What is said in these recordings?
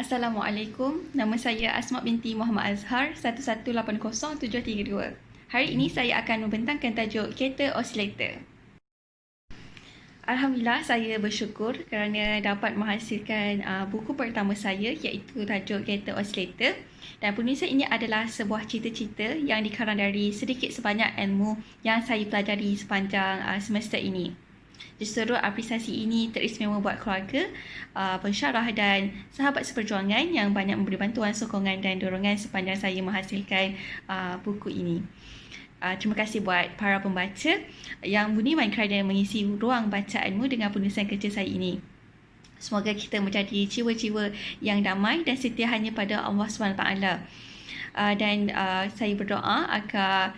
Assalamualaikum, nama saya Asma binti Muhammad Azhar 1180732. Hari ini saya akan membentangkan tajuk kereta osilator. Alhamdulillah, saya bersyukur kerana dapat menghasilkan buku pertama saya iaitu tajuk kereta osilator. Dan penulisan ini adalah sebuah cerita-cerita yang dikarang dari sedikit sebanyak ilmu yang saya pelajari sepanjang semester ini. Justru apresiasi ini teristimewa buat keluarga, pensyarah dan sahabat seperjuangan yang banyak memberi bantuan, sokongan dan dorongan sepanjang saya menghasilkan buku ini. Terima kasih buat para pembaca yang budiman kerana mengisi ruang bacaanmu dengan penulisan kerja saya ini. Semoga kita menjadi jiwa-jiwa yang damai dan setia hanya pada Allah SWT. Dan saya berdoa agar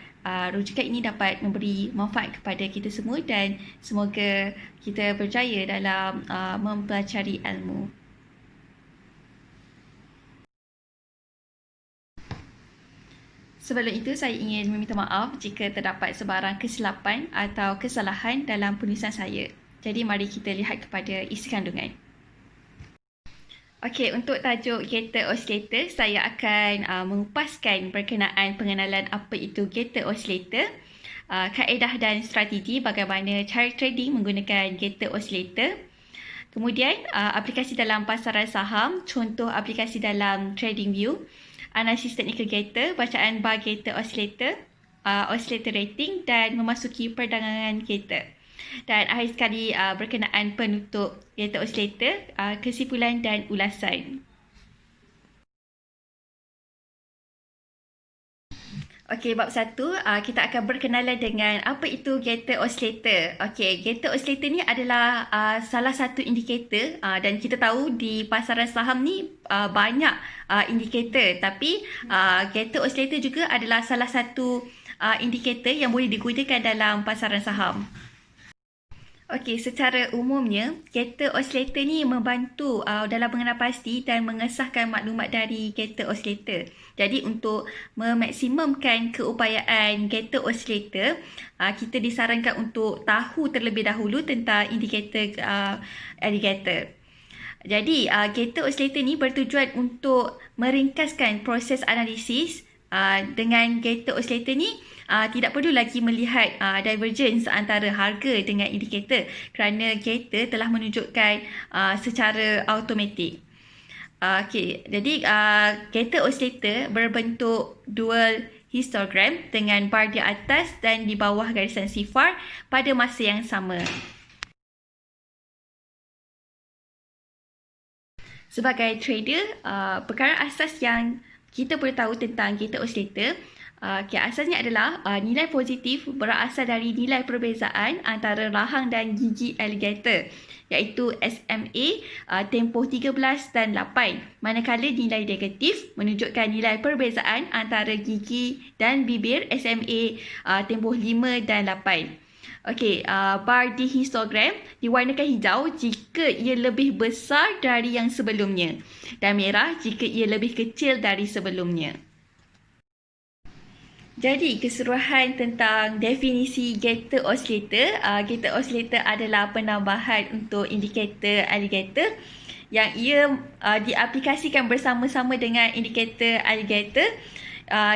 rujukan ini dapat memberi manfaat kepada kita semua dan semoga kita berjaya dalam mempelajari ilmu. Sebelum itu, saya ingin meminta maaf jika terdapat sebarang kesilapan atau kesalahan dalam penulisan saya. Jadi, mari kita lihat kepada isi kandungan. Okey, untuk tajuk kereta osilator, saya akan mengupaskan berkenaan pengenalan apa itu kereta osilator, kaedah dan strategi bagaimana cara trading menggunakan kereta osilator. Kemudian, aplikasi dalam pasaran saham, contoh aplikasi dalam TradingView, analisis teknikal kereta, bacaan bar kereta osilator, osilator rating dan memasuki perdagangan kereta. Dan akhir sekali berkenaan penutup kereta osilator, kesimpulan dan ulasan. Okey, bab 1, kita akan berkenalan dengan apa itu kereta osilator. Okey, kereta osilator ni adalah salah satu indikator dan kita tahu di pasaran saham ni banyak indikator, tapi kereta osilator juga adalah salah satu indikator yang boleh digunakan dalam pasaran saham. Okey, secara umumnya, kereta osilator ni membantu dalam mengenal pasti dan mengesahkan maklumat dari kereta osilator. Jadi, untuk memaksimumkan keupayaan kereta osilator, kita disarankan untuk tahu terlebih dahulu tentang indikator alligator. Jadi, kereta osilator ni bertujuan untuk meringkaskan proses analisis. Dengan kereta osilator ni, tidak perlu lagi melihat divergence antara harga dengan indikator kerana kereta telah menunjukkan secara automatik. Okey, jadi kereta osilator berbentuk dual histogram dengan bar di atas dan di bawah garisan sifar pada masa yang sama. Sebagai trader, perkara asas yang kita perlu tahu tentang kereta osilator, asasnya adalah nilai positif berasal dari nilai perbezaan antara rahang dan gigi alligator, iaitu SMA tempoh 13 dan 8, manakala nilai negatif menunjukkan nilai perbezaan antara gigi dan bibir SMA tempoh 5 dan 8. Okey, bar di histogram diwarnakan hijau jika ia lebih besar dari yang sebelumnya dan merah jika ia lebih kecil dari sebelumnya. Jadi, keseluruhan tentang definisi kereta osilator. Kereta osilator adalah penambahan untuk indikator alligator yang ia diaplikasikan bersama-sama dengan indikator alligator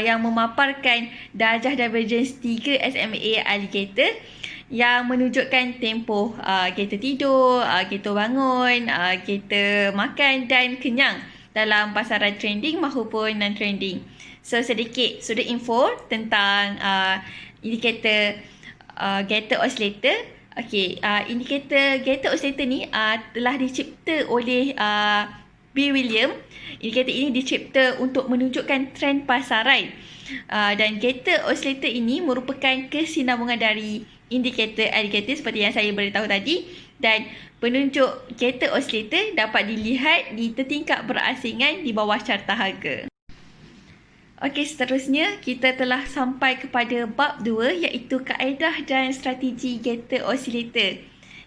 yang memaparkan darjah divergence 3 SMA alligator yang menunjukkan tempoh kereta tidur, kereta bangun, kereta makan dan kenyang dalam pasaran trending maupun non-trending. So, sedikit sudut info tentang indikator kereta osilator. Okey, indikator kereta osilator ni telah dicipta oleh B. William. Indikator ini dicipta untuk menunjukkan trend pasaran. Dan kereta osilator ini merupakan kesinambungan dari indikator alligator seperti yang saya beritahu tadi, dan penunjuk kereta osilator dapat dilihat di tertingkap berasingan di bawah carta harga. Okey, seterusnya kita telah sampai kepada bab 2 iaitu kaedah dan strategi kereta osilator.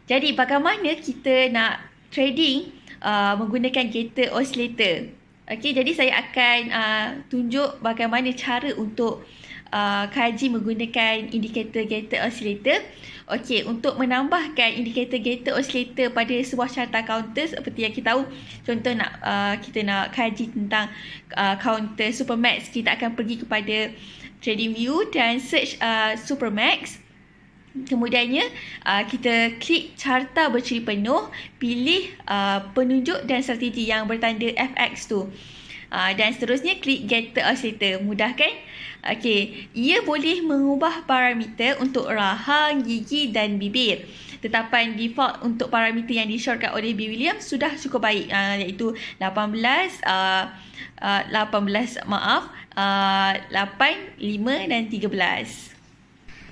Jadi, bagaimana kita nak trading menggunakan kereta osilator? Okey, jadi saya akan tunjuk bagaimana cara untuk kaji menggunakan indikator gated oscillator. Okey, untuk menambahkan indikator gated oscillator pada sebuah carta counter seperti yang kita tahu, contoh kita nak kaji tentang counter Supermax, kita akan pergi kepada TradingView dan search Supermax. Kemudiannya kita klik carta berciri penuh, pilih penunjuk dan strategi yang bertanda FX tu. Dan seterusnya klik gated oscillator. Mudah kan? Okey, ia boleh mengubah parameter untuk rahang, gigi dan bibir. Tetapan default untuk parameter yang di-shortcut oleh Bill Williams sudah cukup baik, iaitu 18, 8, 5 dan 13.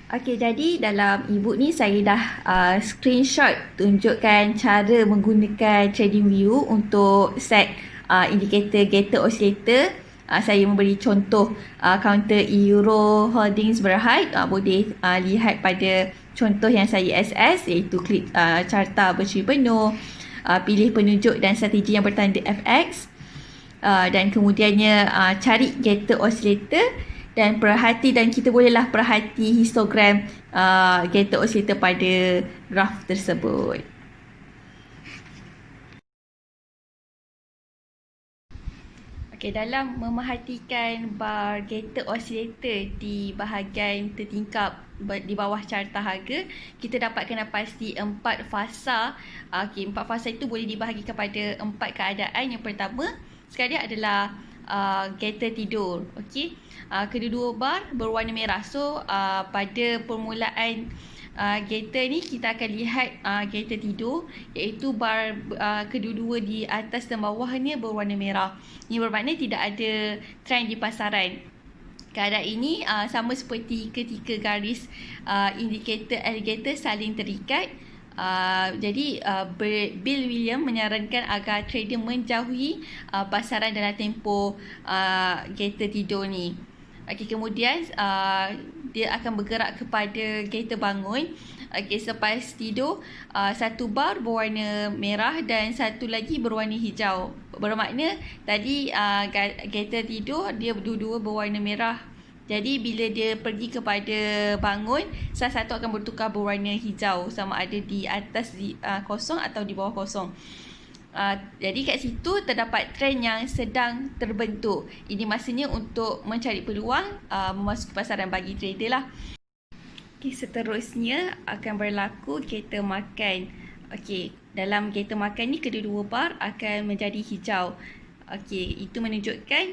Okey, jadi dalam e-book ni saya dah screenshot tunjukkan cara menggunakan TradingView untuk set indikator gated oscillator. Saya memberi contoh counter Euro Holdings Berhad. Boleh lihat pada contoh yang saya SS, iaitu klik carta berciri penuh, pilih penunjuk dan strategi yang bertanda FX, dan kemudiannya cari gated oscillator dan kita bolehlah perhati histogram gated oscillator pada graf tersebut. Okey, dalam memerhatikan bar gated oscillator di bahagian tertingkap di bawah carta harga, kita dapat kena pasti 4 fasa. Okey, 4 fasa itu boleh dibahagi kepada 4 keadaan. Yang pertama sekali adalah gated tidur. Okey, kedua-dua bar berwarna merah. So pada permulaan gated ni kita akan lihat gated tidur, iaitu bar kedua-dua di atas dan bawah ni berwarna merah. Ini bermakna tidak ada trend di pasaran. Keadaan ini sama seperti ketika garis indikator alligator saling terikat. Jadi Bill Williams menyarankan agar trader menjauhi pasaran dalam tempoh gated tidur ni. Okey, kemudian dia akan bergerak kepada gated bangun. Okey, selepas tidur satu bar berwarna merah dan satu lagi berwarna hijau. Bermakna tadi gated tidur dia dua-dua berwarna merah. Jadi bila dia pergi kepada bangun, salah satu akan bertukar berwarna hijau, sama ada di atas kosong atau di bawah kosong. Jadi kat situ terdapat trend yang sedang terbentuk. Ini masanya untuk mencari peluang memasuki pasaran bagi trader lah. Okay, seterusnya akan berlaku gated makan. Okey, dalam gated makan ni kedua-dua bar akan menjadi hijau. Okey, itu menunjukkan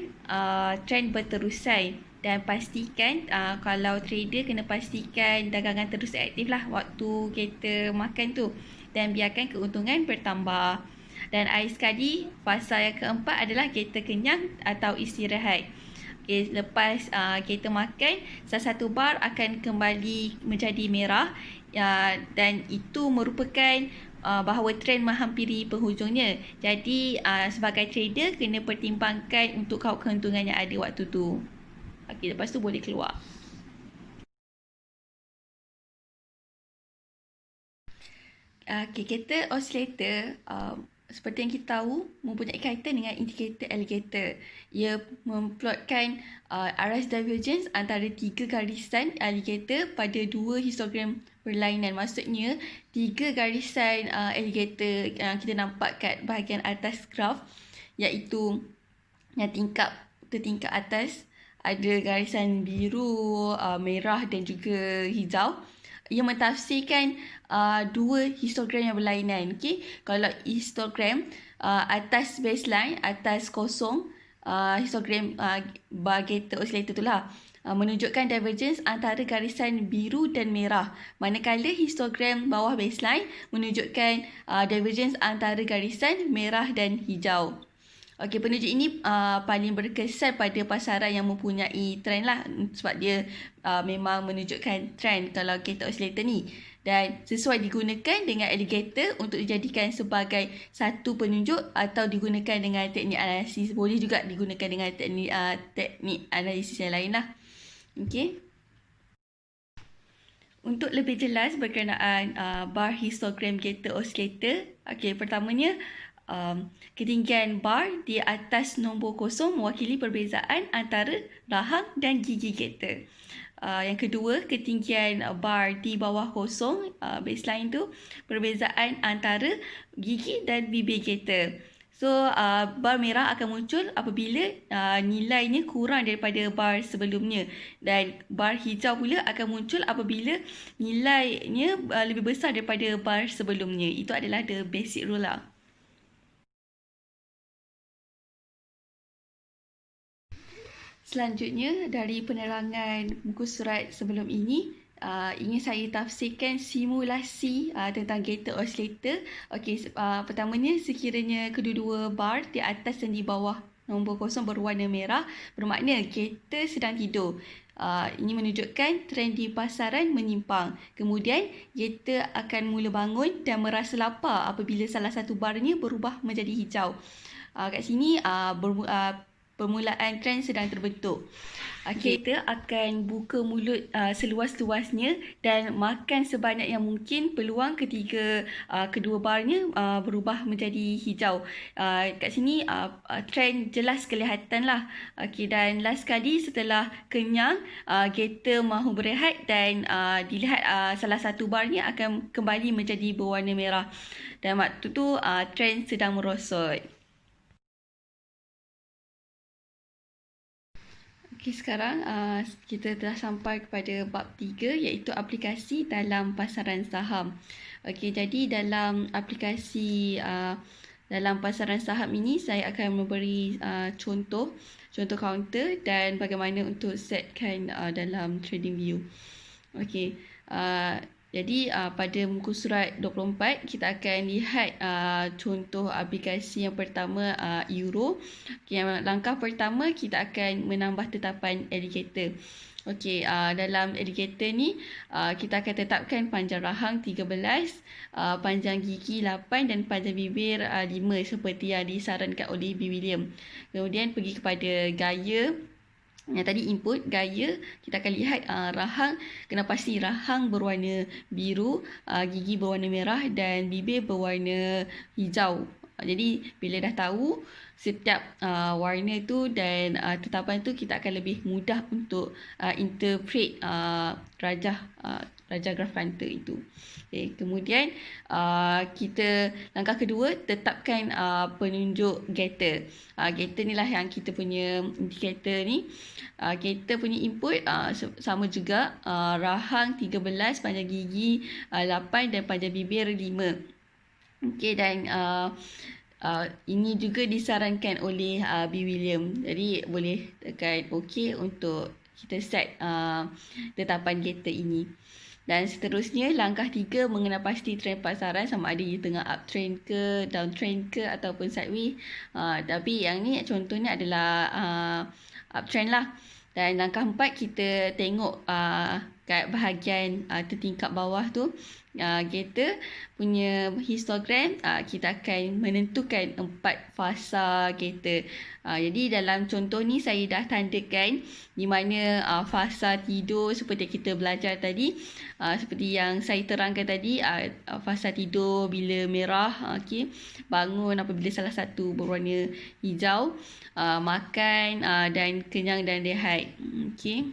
trend berterusan. Dan pastikan kalau trader kena pastikan dagangan terus aktif lah waktu gated makan tu, dan biarkan keuntungan bertambah. Dan akhir sekali, fasa yang keempat adalah gated kenyang atau istirahat. Okay, lepas gated makan, salah satu bar akan kembali menjadi merah, dan itu merupakan bahawa trend menghampiri penghujungnya. Jadi sebagai trader kena pertimbangkan untuk keuntungan yang ada waktu tu. Okey, lepas tu boleh keluar. Okey, gated oscillator seperti yang kita tahu mempunyai kaitan dengan indikator alligator. Ia memplotkan arus divergence antara 3 garisan alligator pada 2 histogram berlainan. Maksudnya 3 garisan alligator yang kita nampak kat bahagian atas graf, iaitu yang tertingkap atas ada garisan biru, merah dan juga hijau. Ia mentafsirkan 2 histogram yang berlainan. Okay? Kalau histogram atas baseline, atas kosong, histogram bar gated oscillator itulah menunjukkan divergence antara garisan biru dan merah. Manakala histogram bawah baseline menunjukkan divergence antara garisan merah dan hijau. Okey, penunjuk ini paling berkesan pada pasaran yang mempunyai trend lah, sebab dia memang menunjukkan trend kalau gated oscillator ni, dan sesuai digunakan dengan alligator untuk dijadikan sebagai satu penunjuk atau digunakan dengan teknik analisis. Boleh juga digunakan dengan teknik analisis yang lain lah. Okey. Untuk lebih jelas berkenaan bar histogram gated oscillator, okey, pertamanya ketinggian bar di atas nombor kosong mewakili perbezaan antara rahang dan gigi getter. Yang kedua, ketinggian bar di bawah kosong, baseline tu, perbezaan antara gigi dan bibir getter. So, bar merah akan muncul apabila nilainya kurang daripada bar sebelumnya. Dan bar hijau pula akan muncul apabila nilainya lebih besar daripada bar sebelumnya. Itu adalah the basic rule lah. Selanjutnya, dari penerangan muka surat sebelum ini, ingin saya tafsirkan simulasi tentang getter oscillator. Okey, pertamanya sekiranya kedua-dua bar di atas dan di bawah nombor kosong berwarna merah, bermakna getter sedang tidur. Ini menunjukkan trend di pasaran menyimpang. Kemudian, getter akan mula bangun dan merasa lapar apabila salah satu barnya berubah menjadi hijau. Kat sini, permulaan trend sedang terbentuk. Kita akan buka mulut seluas-luasnya dan makan sebanyak yang mungkin peluang ketika kedua barnya berubah menjadi hijau. Kat sini trend jelas kelihatan lah. Dan last kali setelah kenyang, kita mahu berehat dan dilihat salah satu barnya akan kembali menjadi berwarna merah. Dan waktu tu trend sedang merosot. Okey, sekarang kita telah sampai kepada bab 3 iaitu aplikasi dalam pasaran saham. Okey, jadi dalam aplikasi dalam pasaran saham ini saya akan memberi contoh counter dan bagaimana untuk setkan dalam trading view. Okey, jadi pada muka surat 24 kita akan lihat contoh aplikasi yang pertama Euro. Yang langkah pertama kita akan menambah tetapan alligator. Okey, dalam alligator ni kita akan tetapkan panjang rahang 13, panjang gigi 8 dan panjang bibir 5 seperti yang disarankan oleh B. William. Kemudian pergi kepada gaya. Yang tadi input gaya, kita akan lihat rahang, kena pasti rahang berwarna biru, gigi berwarna merah dan bibir berwarna hijau. Jadi bila dah tahu setiap warna tu dan tetapan tu, kita akan lebih mudah untuk interpret rajah graf kantor itu. Okay. Kemudian kita langkah kedua, tetapkan penunjuk getter. Getter ni lah yang kita punya indikator ni. Kita punya input sama juga, rahang 13, panjang gigi 8 dan panjang bibir 5. Okey, dan ini juga disarankan oleh B. William. Jadi boleh tekan OK untuk kita set tetapan getter ini. Dan seterusnya, langkah 3 mengenal pasti trend pasaran sama ada di tengah uptrend ke, downtrend ke ataupun sideways. Tapi yang ni contohnya adalah uptrend lah. Dan langkah 4 kita tengok kat bahagian tertingkap bawah tu, getter punya histogram, kita akan menentukan 4 fasa getter. Jadi dalam contoh ni saya dah tandakan di mana fasa tidur seperti kita belajar tadi, seperti yang saya terangkan tadi, fasa tidur bila merah, okey, bangun apabila salah satu berwarna hijau, makan dan kenyang dan rehat. Okey.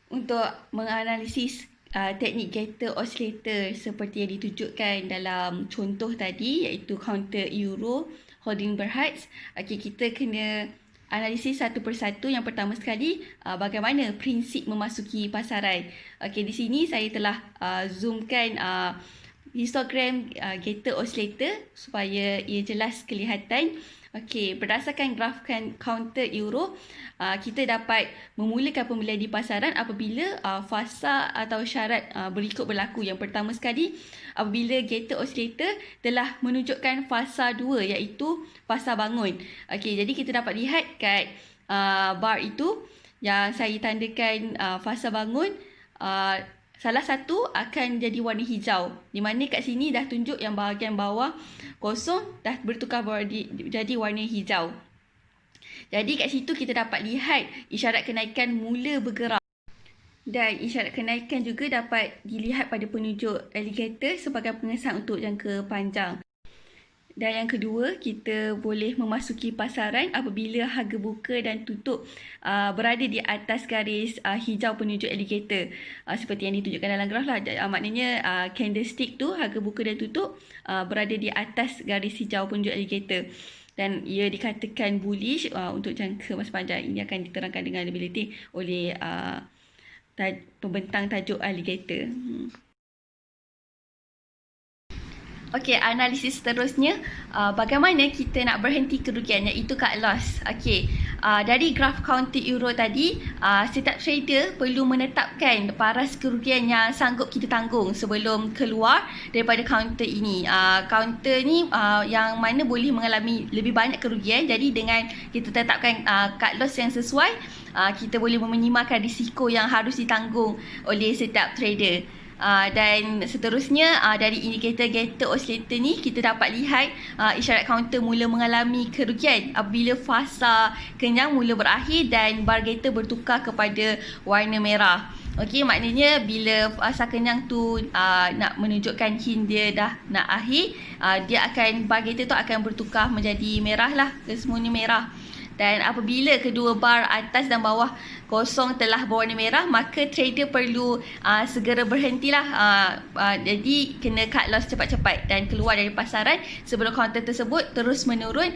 Untuk menganalisis teknik getter oscillator seperti yang ditunjukkan dalam contoh tadi iaitu counter Euro, holding Berhards, kita kena analisis satu persatu. Yang pertama sekali, bagaimana prinsip memasuki pasaran. Di sini saya telah zoomkan histogram getter oscillator supaya ia jelas kelihatan. Berdasarkan graf counter Euro, kita dapat memulakan pembelian di pasaran apabila fasa atau syarat berikut berlaku. Yang pertama sekali, apabila getter oscillator telah menunjukkan fasa 2 iaitu fasa bangun. Jadi kita dapat lihat kat bar itu yang saya tandakan fasa bangun, salah satu akan jadi warna hijau, di mana kat sini dah tunjuk yang bahagian bawah kosong dah bertukar jadi warna hijau. Jadi kat situ kita dapat lihat isyarat kenaikan mula bergerak. Dan isyarat kenaikan juga dapat dilihat pada penunjuk alligator sebagai pengesan untuk jangka panjang. Dan yang kedua, kita boleh memasuki pasaran apabila harga buka dan tutup berada di atas garis hijau penunjuk alligator. Seperti yang ditunjukkan dalam graf lah. Maknanya candlestick tu, harga buka dan tutup berada di atas garis hijau penunjuk alligator. Dan ia dikatakan bullish untuk jangka masa panjang. Ini akan diterangkan dengan lebih letih oleh pembentang tajuk alligator. Okey, analisis seterusnya, bagaimana kita nak berhenti kerugian, iaitu cut loss. Okey, dari graf counter euro tadi, setiap trader perlu menetapkan paras kerugian yang sanggup kita tanggung sebelum keluar daripada counter ini. Counter ni yang mana boleh mengalami lebih banyak kerugian. Jadi dengan kita tetapkan cut loss yang sesuai, kita boleh meminimalkan risiko yang harus ditanggung oleh setiap trader. Dan seterusnya dari indikator Gator oscillator ni kita dapat lihat isyarat counter mula mengalami kerugian apabila fasa kenyang mula berakhir dan bar Gator bertukar kepada warna merah. Okey, maknanya bila fasa kenyang tu nak menunjukkan hint dia dah nak akhir, bar Gator tu akan bertukar menjadi merah lah, kesemuanya merah. Dan apabila kedua bar atas dan bawah kosong telah berwarna merah, maka trader perlu segera berhentilah. Jadi kena cut loss cepat-cepat dan keluar dari pasaran sebelum counter tersebut terus menurun,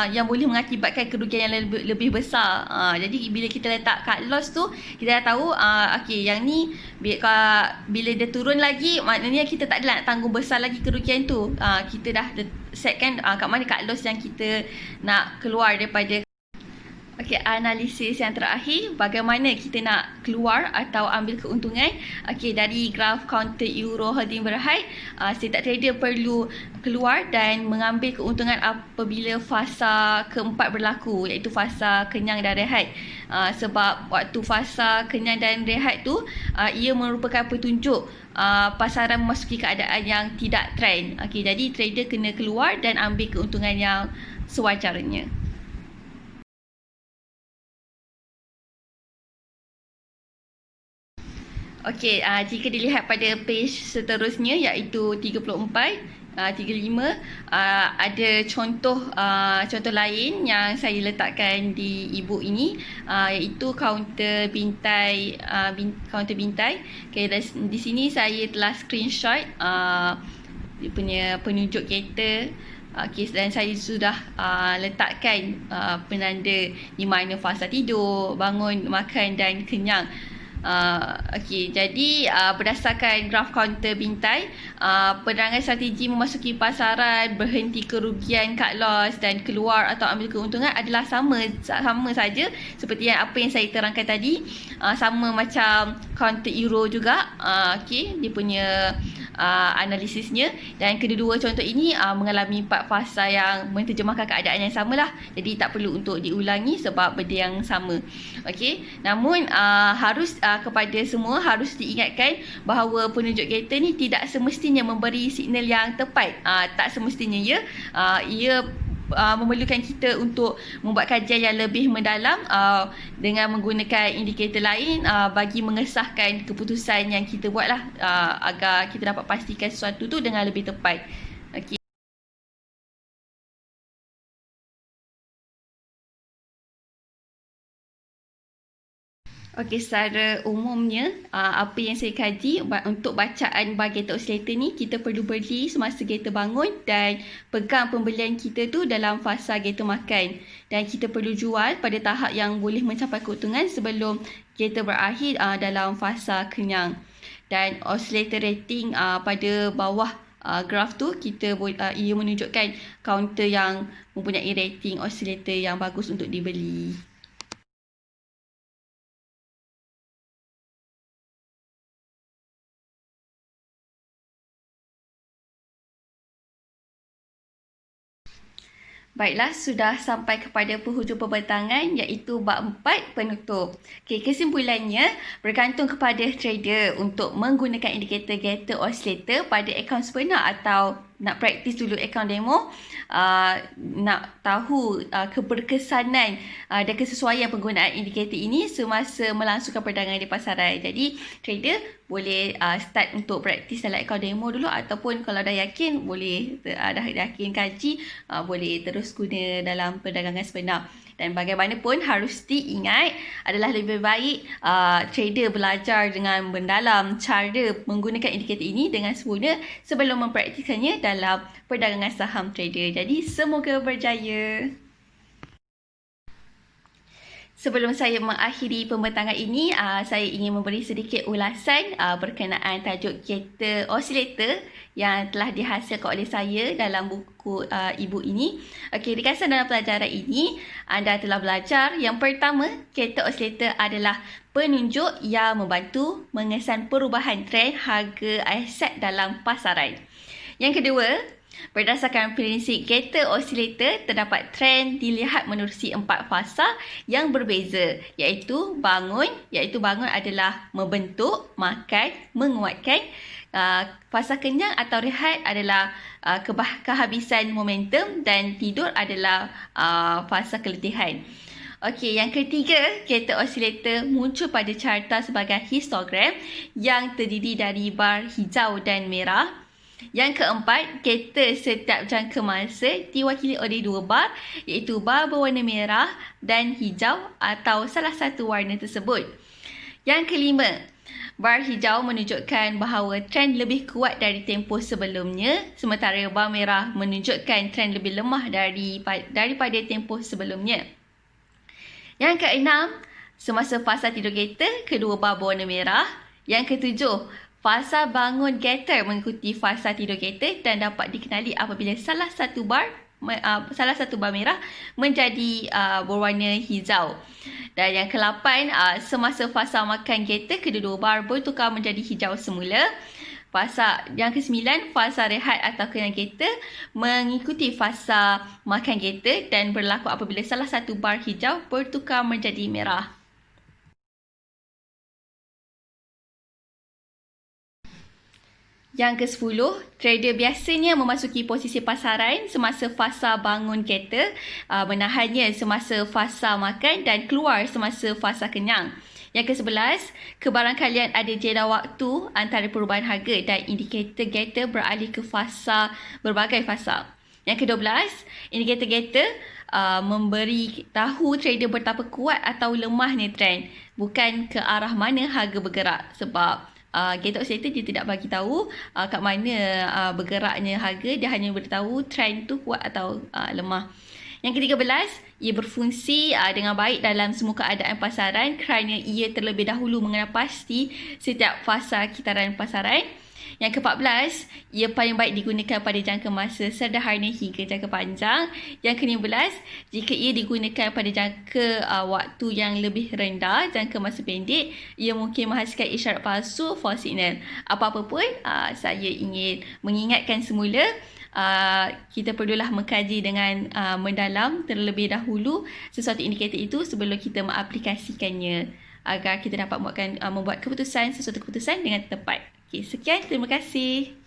yang boleh mengakibatkan kerugian yang lebih besar. Jadi bila kita letak cut loss tu, kita dah tahu okey, yang ni bila dia turun lagi, maknanya kita tak adalah nak tanggung besar lagi kerugian tu. Kita dah setkan kat mana cut loss yang kita nak keluar daripada. Okey, analisis yang terakhir, bagaimana kita nak keluar atau ambil keuntungan. Okey, dari graf counter euro holding berhad, setiap trader perlu keluar dan mengambil keuntungan apabila fasa keempat berlaku, iaitu fasa kenyang dan rehat. Sebab waktu fasa kenyang dan rehat tu, ia merupakan petunjuk pasaran memasuki keadaan yang tidak trend. Okey, jadi trader kena keluar dan ambil keuntungan yang sewajarnya. Okey, jika dilihat pada page seterusnya iaitu 34, 35, ada contoh lain yang saya letakkan di e-book ini, iaitu counter bintai. Okay, di sini saya telah screenshot dia punya penunjuk kereta. Okay, dan saya sudah letakkan penanda di mana fasa tidur, bangun, makan dan kenyang. Okey, jadi berdasarkan graf counter bintai, penerangan strategi memasuki pasaran, berhenti kerugian, cut loss dan keluar atau ambil keuntungan adalah sama saja seperti apa yang saya terangkan tadi. Sama macam counter euro juga. Okey, dia punya analisisnya, dan kedua-dua contoh ini mengalami 4 fasa yang menterjemahkan keadaan yang samalah. Jadi tak perlu untuk diulangi sebab benda yang sama. Okey, namun harus kepada semua harus diingatkan bahawa penunjuk kereta ni tidak semestinya memberi signal yang tepat. Tak semestinya ia memerlukan kita untuk membuat kajian yang lebih mendalam dengan menggunakan indikator lain bagi mengesahkan keputusan yang kita buatlah, agar kita dapat pastikan sesuatu tu dengan lebih tepat. Okey. Okey, secara umumnya apa yang saya kaji untuk bacaan bar Gator oscillator ni, kita perlu beli semasa Gator bangun dan pegang pembelian kita tu dalam fasa Gator makan, dan kita perlu jual pada tahap yang boleh mencapai keuntungan sebelum Gator berakhir dalam fasa kenyang. Dan oscillator rating pada bawah graf tu, ia menunjukkan counter yang mempunyai rating oscillator yang bagus untuk dibeli. Baiklah, sudah sampai kepada penghujung pembentangan iaitu bab 4, penutup. Okey, kesimpulannya bergantung kepada trader untuk menggunakan indikator Gator oscillator pada akaun sebenar atau nak praktis dulu akaun demo, nak tahu keberkesanan dan kesesuaian penggunaan indikator ini semasa melangsungkan perdagangan di pasaran. Jadi trader boleh start untuk praktis dalam akaun demo dulu, ataupun kalau dah yakin boleh dah yakin kaji, boleh terus guna dalam perdagangan sebenar. Dan bagaimanapun harus diingat adalah lebih baik trader belajar dengan mendalam cara menggunakan indikator ini dengan sempurna sebelum mempraktiskannya dalam perdagangan saham trader. Jadi semoga berjaya. Sebelum saya mengakhiri pembentangan ini, saya ingin memberi sedikit ulasan berkenaan tajuk Gator Oscillator yang telah dihasilkan oleh saya dalam buku ibu ini. Okey, dikasih dalam pelajaran ini, anda telah belajar yang pertama, Gator Oscillator adalah penunjuk yang membantu mengesan perubahan trend harga aset dalam pasaran. Yang kedua, berdasarkan prinsip Gator Oscillator, terdapat trend dilihat menerusi 4 fasa yang berbeza, iaitu bangun adalah membentuk, makan, menguatkan. Fasa kenyang atau rehat adalah kehabisan momentum, dan tidur adalah fasa keletihan. Okey, yang ketiga, Gator Oscillator muncul pada carta sebagai histogram yang terdiri dari bar hijau dan merah. Yang keempat, Gator setiap jangka masa diwakili oleh 2 bar, iaitu bar berwarna merah dan hijau atau salah satu warna tersebut. Yang kelima, bar hijau menunjukkan bahawa trend lebih kuat dari tempoh sebelumnya, sementara bar merah menunjukkan trend lebih lemah daripada tempoh sebelumnya. Yang keenam, semasa fasa tidur Gator, kedua bar berwarna merah. Yang ketujuh, fasa bangun Gator mengikuti fasa tidur Gator dan dapat dikenali apabila salah satu bar merah menjadi berwarna hijau. Dan yang ke-8, semasa fasa makan Gator, kedua-dua bar bertukar menjadi hijau semula. Yang ke-9, fasa rehat atau kenyang Gator mengikuti fasa makan Gator dan berlaku apabila salah satu bar hijau bertukar menjadi merah. Yang ke-10, trader biasanya memasuki posisi pasaran semasa fasa bangun Gator, menahannya semasa fasa makan dan keluar semasa fasa kenyang. Yang ke-11, kebarangkalian ada jeda waktu antara perubahan harga dan indikator Gator beralih ke berbagai fasa. Yang ke-12, indikator Gator memberi tahu trader betapa kuat atau lemahnya trend, bukan ke arah mana harga bergerak, sebab Gator Oscillator dia tidak bagi tahu kat mana bergeraknya harga, dia hanya beritahu trend tu kuat atau lemah. Yang ke-13, ia berfungsi dengan baik dalam semua keadaan pasaran kerana ia terlebih dahulu mengenal pasti setiap fasa kitaran pasaran. Yang ke-14, ia paling baik digunakan pada jangka masa sederhana hingga jangka panjang. Yang ke-15, jika ia digunakan pada jangka waktu yang lebih rendah, jangka masa pendek, ia mungkin menghasilkan isyarat palsu, false signal. Apa-apa pun, saya ingin mengingatkan semula, kita perlulah mengkaji dengan mendalam terlebih dahulu sesuatu indikator itu sebelum kita mengaplikasikannya, agar kita dapat membuat sesuatu keputusan dengan tepat. Sekian, terima kasih.